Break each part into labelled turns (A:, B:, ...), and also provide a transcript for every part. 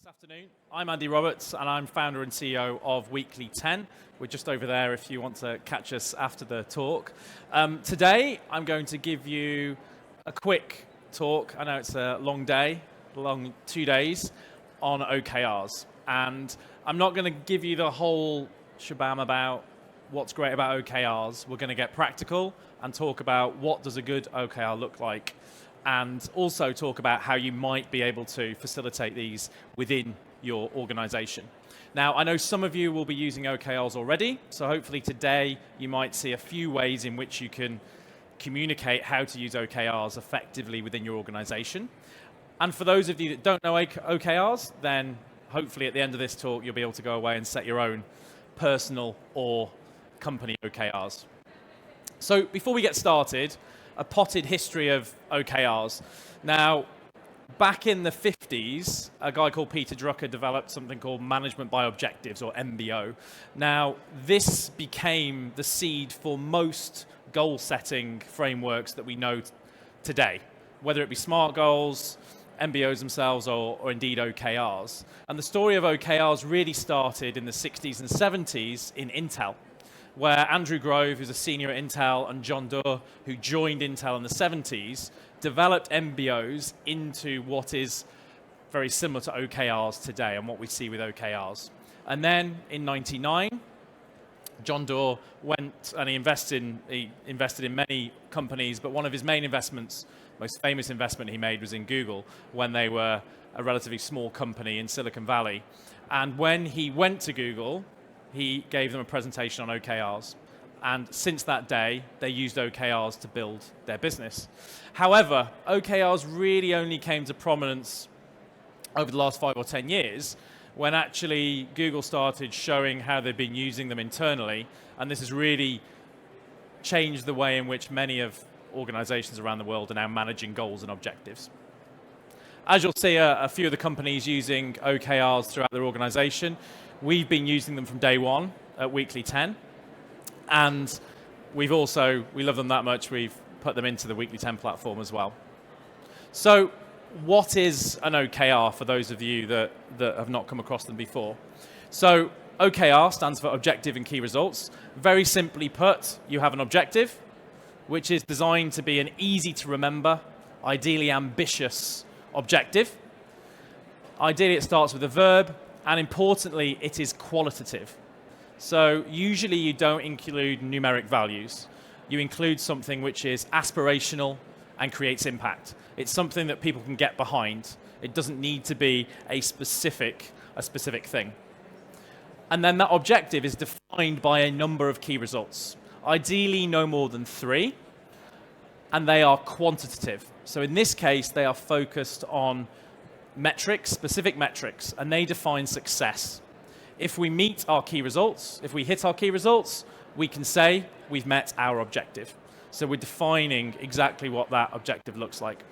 A: This afternoon, I'm Andy Roberts, and I'm founder and CEO of Weekly 10. We're just over there if you want to catch us after the talk. Today, I'm going to give you a quick talk. I know it's a long day, long 2 days, on OKRs. And I'm not going to give you the whole shabam about what's great about OKRs. We're going to get practical and talk about what does a good OKR look like, and also talk about how you might be able to facilitate these within your organization. Now, I know some of you will be using OKRs already, so hopefully today you might see a few ways in which you can communicate how to use OKRs effectively within your organization. And for those of you that don't know OKRs, then hopefully at the end of this talk you'll be able to go away and set your own personal or company OKRs. So before we get started, a potted history of OKRs. Now, back in the 50s, a guy called Peter Drucker developed something called Management by Objectives, or MBO. Now, this became the seed for most goal-setting frameworks that we know today, whether it be SMART goals, MBOs themselves, or indeed OKRs. And the story of OKRs really started in the 60s and 70s in Intel, where Andrew Grove, who's a senior at Intel, and John Doerr, who joined Intel in the 70s, developed MBOs into what is very similar to OKRs today and what we see with OKRs. And then in '99, John Doerr went and he invested in many companies, but one of his main investments, most famous investment he made, was in Google when they were a relatively small company in Silicon Valley. And when he went to Google, he gave them a presentation on OKRs. And since that day, they used OKRs to build their business. However, OKRs really only came to prominence over the last 5 or 10 years, when actually Google started showing how they've been using them internally. And this has really changed the way in which many of organizations around the world are now managing goals and objectives. As you'll see, a few of the companies using OKRs throughout their organization. We've been using them from day one at Weekly 10, and we love them that much, we've put them into the Weekly 10 platform as well. So what is an OKR for those of you that have not come across them before? So OKR stands for Objective and Key Results. Very simply put, you have an objective, which is designed to be an easy to remember, ideally ambitious objective. Ideally it starts with a verb, and importantly, it is qualitative. So usually you don't include numeric values. You include something which is aspirational and creates impact. It's something that people can get behind. It doesn't need to be a specific thing. And then that objective is defined by a number of key results. Ideally no more than 3, and they are quantitative. So in this case, they are focused on metrics, specific metrics, and they define success. If we meet our key results, if we hit our key results, we can say we've met our objective. So we're defining exactly what that objective looks like.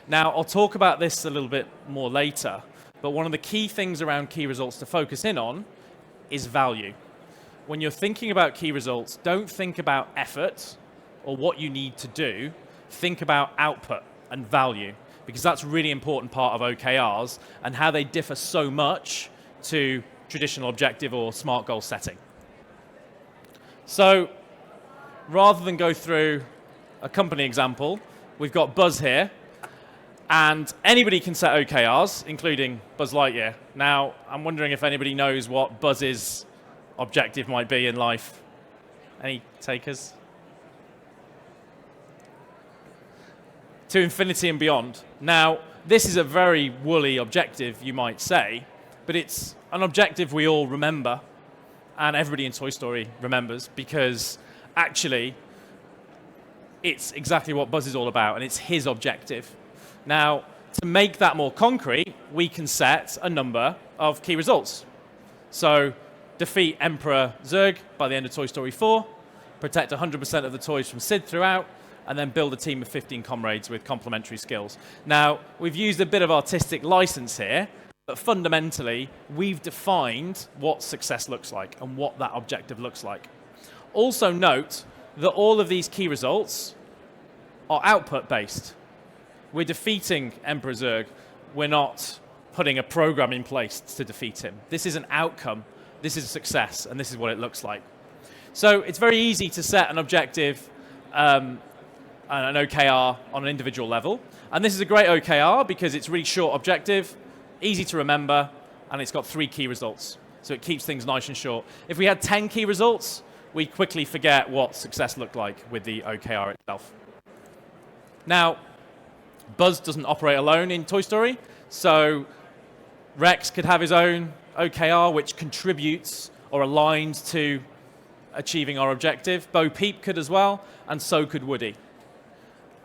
A: Now, I'll talk about this a little bit more later, but one of the key things around key results to focus in on is value. When you're thinking about key results, don't think about effort or what you need to do. Think about output and value, because that's a really important part of OKRs and how they differ so much to traditional objective or SMART goal setting. So rather than go through a company example, we've got Buzz here, and anybody can set OKRs, including Buzz Lightyear. Now, I'm wondering if anybody knows what Buzz's objective might be in life. Any takers? To infinity and beyond. Now, this is a very woolly objective, you might say, but it's an objective we all remember, and everybody in Toy Story remembers, because actually, it's exactly what Buzz is all about, and it's his objective. Now, to make that more concrete, we can set a number of key results. So, defeat Emperor Zurg by the end of Toy Story 4, protect 100% of the toys from Sid throughout, and then build a team of 15 comrades with complementary skills. Now, we've used a bit of artistic license here, but fundamentally, we've defined what success looks like and what that objective looks like. Also note that all of these key results are output-based. We're defeating Emperor Zurg. We're not putting a program in place to defeat him. This is an outcome, this is a success, and this is what it looks like. So it's very easy to set an objective, an OKR on an individual level. And this is a great OKR because it's really short objective, easy to remember, and it's got 3 key results. So it keeps things nice and short. If we had 10 key results, we quickly forget what success looked like with the OKR itself. Now, Buzz doesn't operate alone in Toy Story, so Rex could have his own OKR, which contributes or aligns to achieving our objective. Bo Peep could as well, and so could Woody.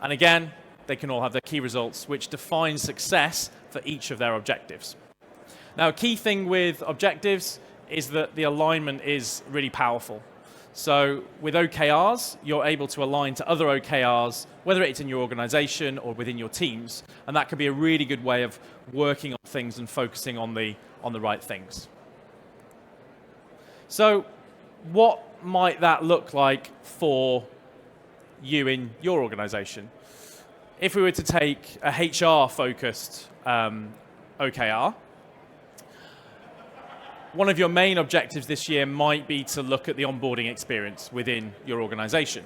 A: And again, they can all have their key results, which define success for each of their objectives. Now, a key thing with objectives is that the alignment is really powerful. So with OKRs, you're able to align to other OKRs, whether it's in your organization or within your teams, and that can be a really good way of working on things and focusing on the right things. So what might that look like for you in your organization? If we were to take a HR-focused OKR, one of your main objectives this year might be to look at the onboarding experience within your organization.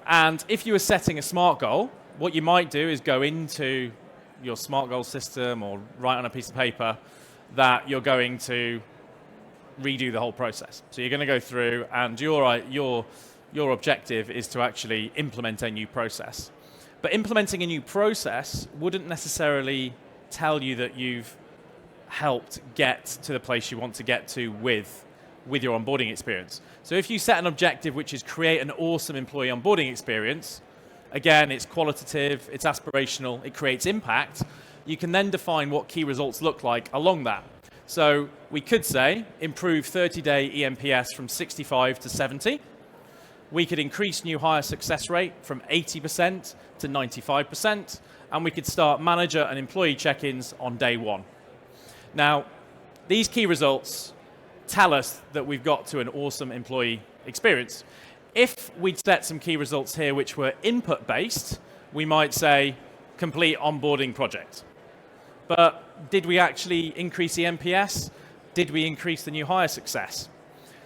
A: And if you were setting a SMART goal, what you might do is go into your SMART goal system or write on a piece of paper that you're going to redo the whole process. So you're going to go through, and your objective is to actually implement a new process. But implementing a new process wouldn't necessarily tell you that you've helped get to the place you want to get to with your onboarding experience. So if you set an objective which is create an awesome employee onboarding experience, again, it's qualitative, it's aspirational, it creates impact, you can then define what key results look like along that. So we could say improve 30-day eNPS from 65 to 70. We could increase new hire success rate from 80% to 95%, and we could start manager and employee check-ins on day 1. Now, these key results tell us that we've got to an awesome employee experience. If we'd set some key results here which were input-based, we might say complete onboarding project. But did we actually increase the NPS? Did we increase the new hire success?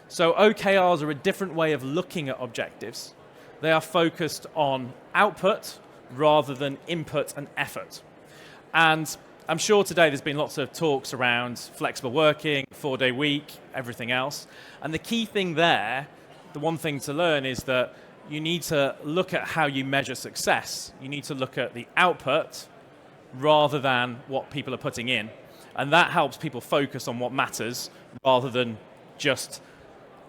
A: So OKRs are a different way of looking at objectives. They are focused on output rather than input and effort. And I'm sure today there's been lots of talks around flexible working, 4-day week, everything else. And the key thing there, the one thing to learn is that you need to look at how you measure success. You need to look at the output rather than what people are putting in. And that helps people focus on what matters rather than just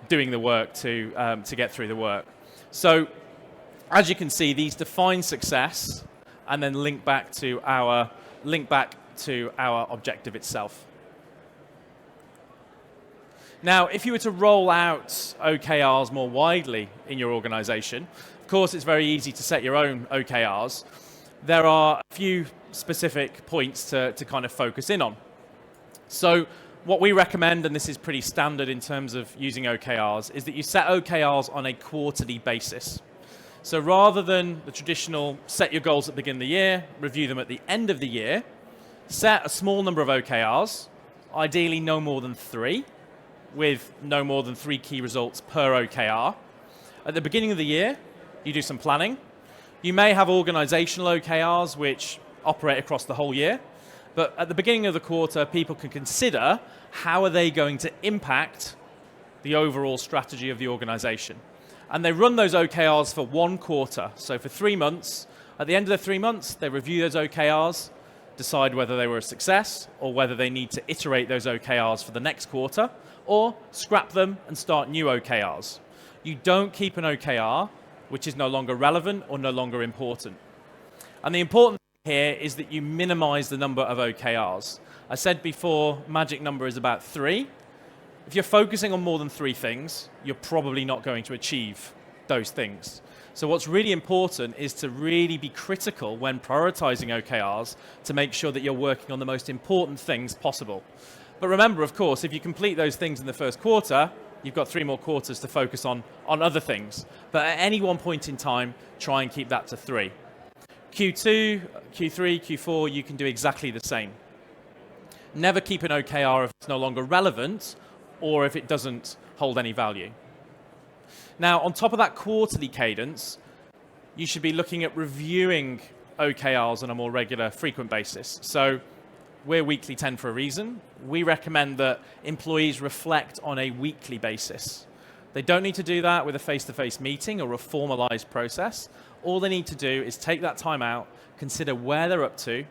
A: doing the work to get through the work. So as you can see, these define success and then link back to our objective itself. Now, if you were to roll out OKRs more widely in your organization, of course, it's very easy to set your own OKRs. There are a few specific points to kind of focus in on. So what we recommend, and this is pretty standard in terms of using OKRs, is that you set OKRs on a quarterly basis. So rather than the traditional set your goals at the beginning of the year, review them at the end of the year, set a small number of OKRs, ideally no more than 3, with no more than 3 key results per OKR. At the beginning of the year, you do some planning. You may have organizational OKRs which operate across the whole year, but at the beginning of the quarter, people can consider how are they going to impact the overall strategy of the organization. And they run those OKRs for 1 quarter. So for 3 months, at the end of the 3 months, they review those OKRs, decide whether they were a success or whether they need to iterate those OKRs for the next quarter, or scrap them and start new OKRs. You don't keep an OKR which is no longer relevant or no longer important. And the important thing here is that you minimize the number of OKRs. I said before, magic number is about 3. If you're focusing on more than 3 things, you're probably not going to achieve those things. So what's really important is to really be critical when prioritizing OKRs to make sure that you're working on the most important things possible. But remember, of course, if you complete those things in the first quarter, you've got 3 more quarters to focus on other things. But at any one point in time, try and keep that to 3. Q2, Q3, Q4, you can do exactly the same. Never keep an OKR if it's no longer relevant or if it doesn't hold any value. Now, on top of that quarterly cadence, you should be looking at reviewing OKRs on a more regular, frequent basis. So we're weekly 10 for a reason. We recommend that employees reflect on a weekly basis. They don't need to do that with a face-to-face meeting or a formalized process. All they need to do is take that time out, consider where they're up to,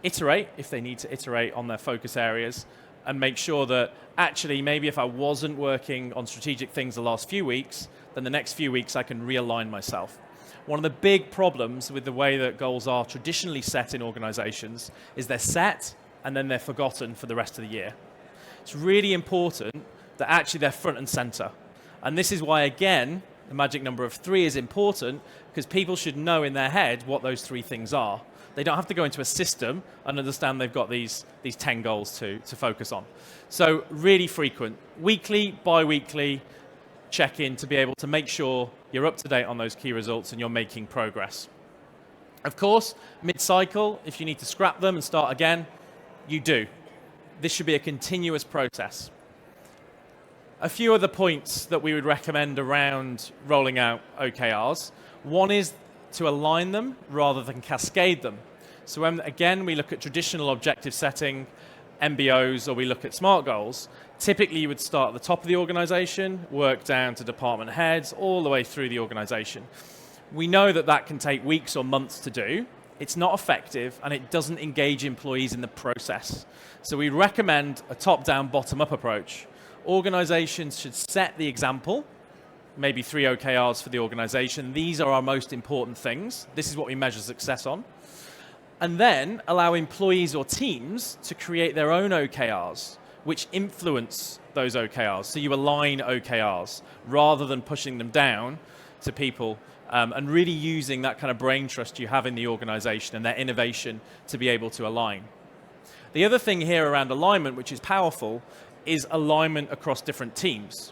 A: iterate if they need to iterate on their focus areas, and make sure that actually maybe if I wasn't working on strategic things the last few weeks, then the next few weeks I can realign myself. One of the big problems with the way that goals are traditionally set in organizations is they're set and then they're forgotten for the rest of the year. It's really important that actually they're front and center. And this is why, again, the magic number of 3 is important, because people should know in their head what those 3 things are. They don't have to go into a system and understand they've got these 10 goals to focus on. So really frequent, weekly, bi-weekly check-in to be able to make sure you're up to date on those key results and you're making progress. Of course, mid-cycle, if you need to scrap them and start again, you do. This should be a continuous process. A few other points that we would recommend around rolling out OKRs. One is to align them rather than cascade them. So when, again, we look at traditional objective setting, MBOs, or we look at SMART goals, typically you would start at the top of the organization, work down to department heads, all the way through the organization. We know that that can take weeks or months to do. It's not effective, and it doesn't engage employees in the process. So we recommend a top-down, bottom-up approach. Organizations should set the example, maybe 3 OKRs for the organization. These are our most important things. This is what we measure success on. And then allow employees or teams to create their own OKRs, which influence those OKRs. So you align OKRs rather than pushing them down to people, and really using that kind of brain trust you have in the organization and their innovation to be able to align. The other thing here around alignment, which is powerful, is alignment across different teams.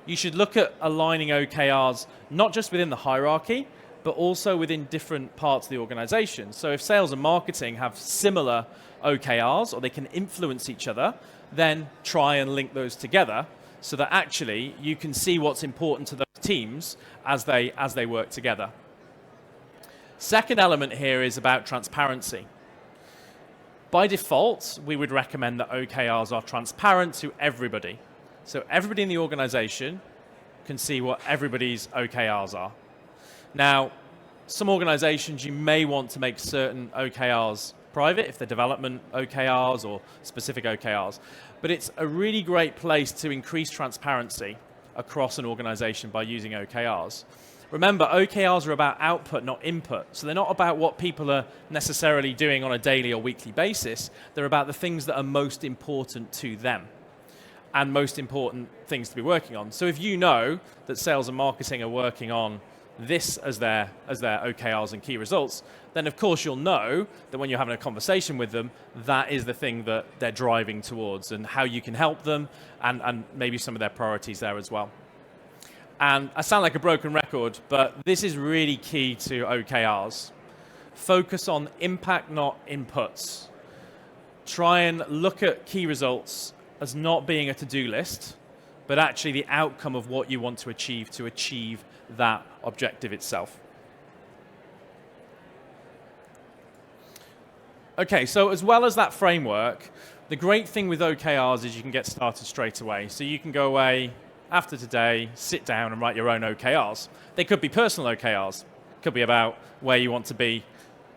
A: You should look at aligning OKRs not just within the hierarchy, but also within different parts of the organization. So if sales and marketing have similar OKRs, or they can influence each other, then try and link those together so that actually you can see what's important to those teams as they work together. Second element here is about transparency. By default, we would recommend that OKRs are transparent to everybody. So everybody in the organization can see what everybody's OKRs are. Now, some organizations, you may want to make certain OKRs private, if they're development OKRs or specific OKRs. But it's a really great place to increase transparency across an organization by using OKRs. Remember, OKRs are about output, not input. So they're not about what people are necessarily doing on a daily or weekly basis. They're about the things that are most important to them and most important things to be working on. So if you know that sales and marketing are working on this as their OKRs and key results, then of course you'll know that when you're having a conversation with them, that is the thing that they're driving towards and how you can help them and maybe some of their priorities there as well. And I sound like a broken record, but this is really key to OKRs. Focus on impact, not inputs. Try and look at key results as not being a to-do list, but actually the outcome of what you want to achieve that objective itself. Okay, so as well as that framework, the great thing with OKRs is you can get started straight away. So you can go away after today, sit down and write your own OKRs. They could be personal OKRs. It could be about where you want to be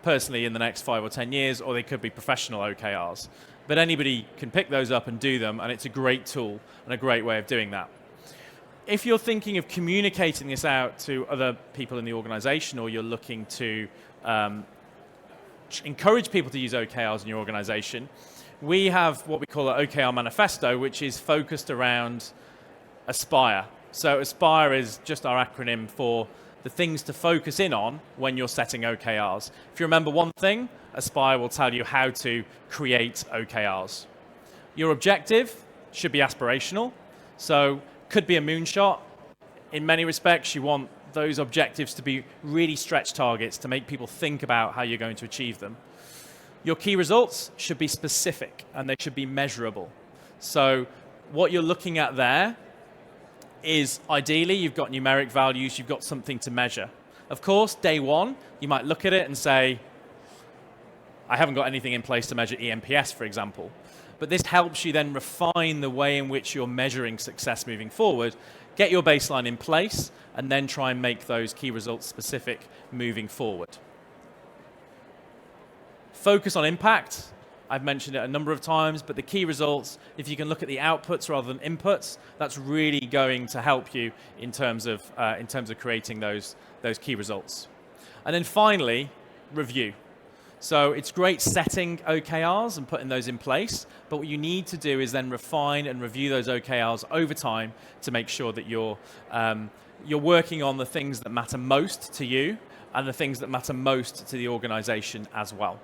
A: personally in the next 5 or 10 years, or they could be professional OKRs. But anybody can pick those up and do them, and it's a great tool and a great way of doing that. If you're thinking of communicating this out to other people in the organization, or you're looking to encourage people to use OKRs in your organization, we have what we call an OKR manifesto, which is focused around Aspire. So Aspire is just our acronym for the things to focus in on when you're setting OKRs. If you remember one thing, Aspire will tell you how to create OKRs. Your objective should be aspirational. So could be a moonshot. In many respects, you want those objectives to be really stretch targets to make people think about how you're going to achieve them. Your key results should be specific and they should be measurable. So what you're looking at there is ideally you've got numeric values, you've got something to measure. Of course, day one, you might look at it and say, I haven't got anything in place to measure ENPS, for example. But this helps you then refine the way in which you're measuring success moving forward, get your baseline in place, and then try and make those key results specific moving forward. Focus on impact. I've mentioned it a number of times, but the key results, if you can look at the outputs rather than inputs, that's really going to help you in terms of creating those key results. And then finally, review. So it's great setting OKRs and putting those in place, but what you need to do is then refine and review those OKRs over time to make sure that you're working on the things that matter most to you and the things that matter most to the organization as well.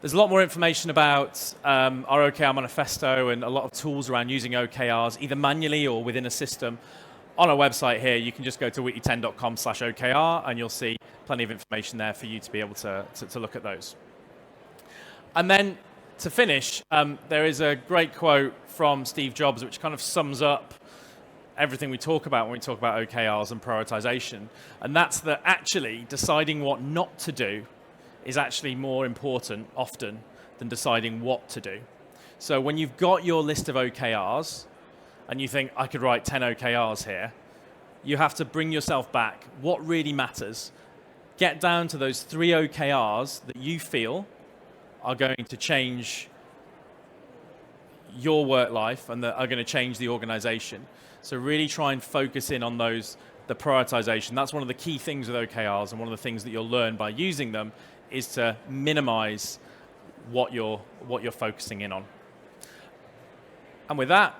A: There's a lot more information about our OKR manifesto and a lot of tools around using OKRs, either manually or within a system. On our website here, you can just go to weekly10.com/OKR and you'll see plenty of information there for you to be able to look at those. And then to finish, there is a great quote from Steve Jobs which kind of sums up everything we talk about when we talk about OKRs and prioritization. And that's that actually deciding what not to do is actually more important often than deciding what to do. So when you've got your list of OKRs and you think, I could write 10 OKRs here, you have to bring yourself back. What really matters? Get down to those 3 OKRs that you feel are going to change your work life and that are going to change the organization. So really try and focus in on those, the prioritization. That's one of the key things with OKRs, and one of the things that you'll learn by using them is to minimize what you're focusing in on. And with that,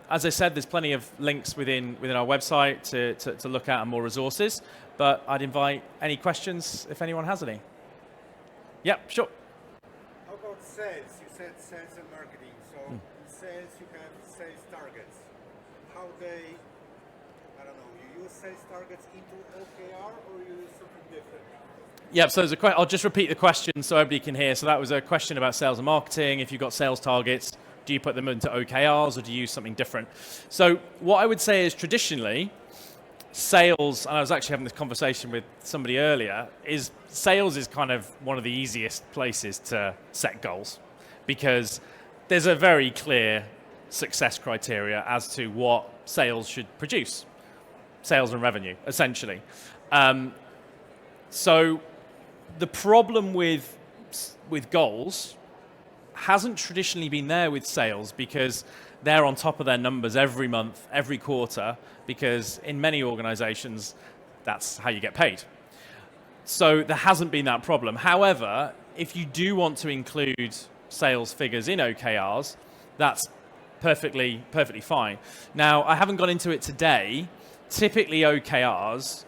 A: as I said, there's plenty of links within our website to look at and more resources. But I'd invite any questions if anyone has any. Yep, sure.
B: How about sales? You said sales and marketing. So in sales, you have sales targets. How they, I don't know, you use sales targets into OKR or you use something different?
A: Yeah, so I'll just repeat the question so everybody can hear. So that was a question about sales and marketing. If you've got sales targets, do you put them into OKRs or do you use something different? So what I would say is traditionally, sales, and I was actually having this conversation with somebody earlier, is sales is kind of one of the easiest places to set goals because there's a very clear success criteria as to what sales should produce. Sales and revenue, essentially. So the problem with goals hasn't traditionally been there with sales because they're on top of their numbers every month, every quarter, because in many organizations, that's how you get paid. So there hasn't been that problem. However, if you do want to include sales figures in OKRs, that's perfectly fine. Now, I haven't gone into it today. Typically OKRs,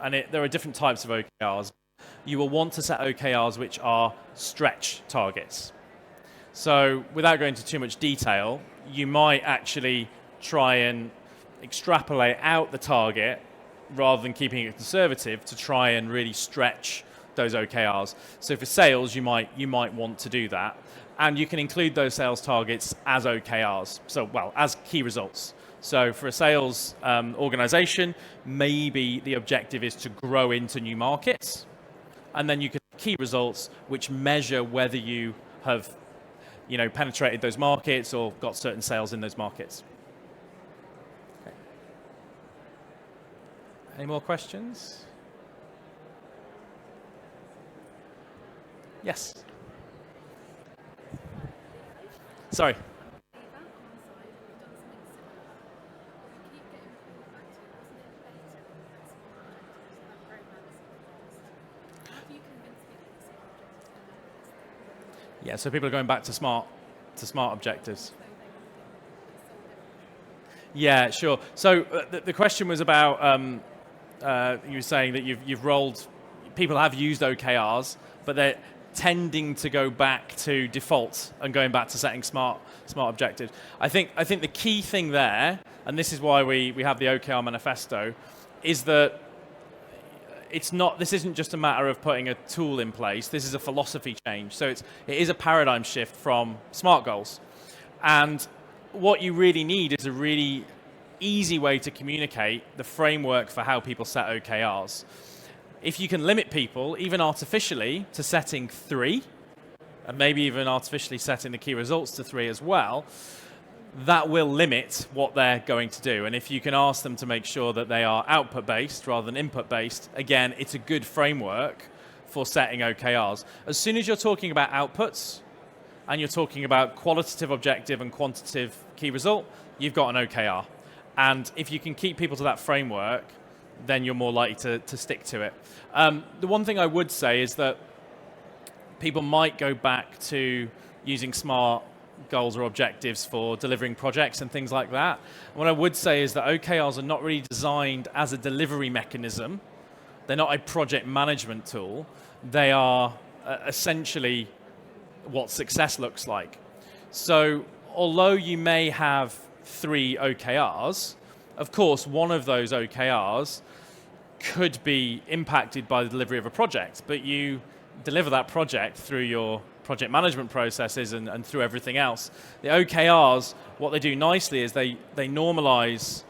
A: and there are different types of OKRs, you will want to set OKRs which are stretch targets. So without going into too much detail, you might actually try and extrapolate out the target rather than keeping it conservative to try and really stretch those OKRs. So for sales, you might want to do that. And you can include those sales targets as OKRs, as key results. So for a sales organization, maybe the objective is to grow into new markets. And then you can have key results which measure whether you have penetrated those markets or got certain sales in those markets. Okay. Any more questions? Yes. Sorry. Yeah, so people are going back to smart objectives. Yeah, sure. So the question was about you were saying that you've rolled. People have used OKRs, but they're tending to go back to default and going back to setting smart objectives. I think the key thing there, and this is why we have the OKR manifesto, is that it's not. This isn't just a matter of putting a tool in place. This is a philosophy change. So it is a paradigm shift from SMART goals. And what you really need is a really easy way to communicate the framework for how people set OKRs. If you can limit people, even artificially, to setting 3, and maybe even artificially setting the key results to 3 as well, that will limit what they're going to do. And if you can ask them to make sure that they are output-based rather than input-based, again, it's a good framework for setting OKRs. As soon as you're talking about outputs, and you're talking about qualitative objective and quantitative key result, you've got an OKR. And if you can keep people to that framework, then you're more likely to stick to it. The one thing I would say is that people might go back to using SMART goals or objectives for delivering projects and things like that. And what I would say is that OKRs are not really designed as a delivery mechanism. They're not a project management tool. They are essentially what success looks like. So although you may have 3 OKRs, of course, one of those OKRs could be impacted by the delivery of a project, but you deliver that project through your project management processes and through everything else. The OKRs, what they do nicely is they normalize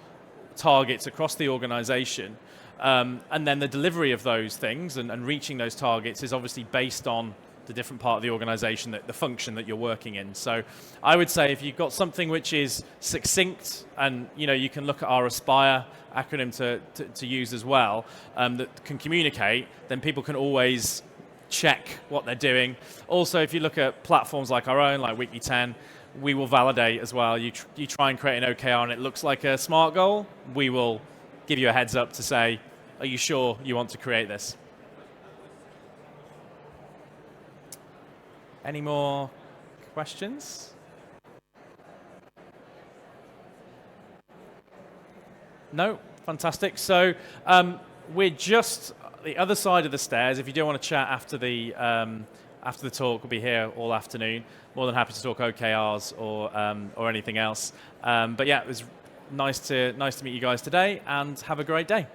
A: targets across the organization, and then the delivery of those things and reaching those targets is obviously based on the different part of the organization, the function that you're working in. So I would say if you've got something which is succinct, and you can look at our Aspire acronym to use as well, that can communicate, then people can always check what they're doing. Also, if you look at platforms like our own, like Weekly 10, we will validate as well. You try and create an OKR and it looks like a SMART goal, we will give you a heads up to say, are you sure you want to create this? Any more questions? No? Fantastic. So we're just the other side of the stairs. If you do want to chat after the talk, we'll be here all afternoon. More than happy to talk OKRs or anything else. But yeah, it was nice to meet you guys today, and have a great day.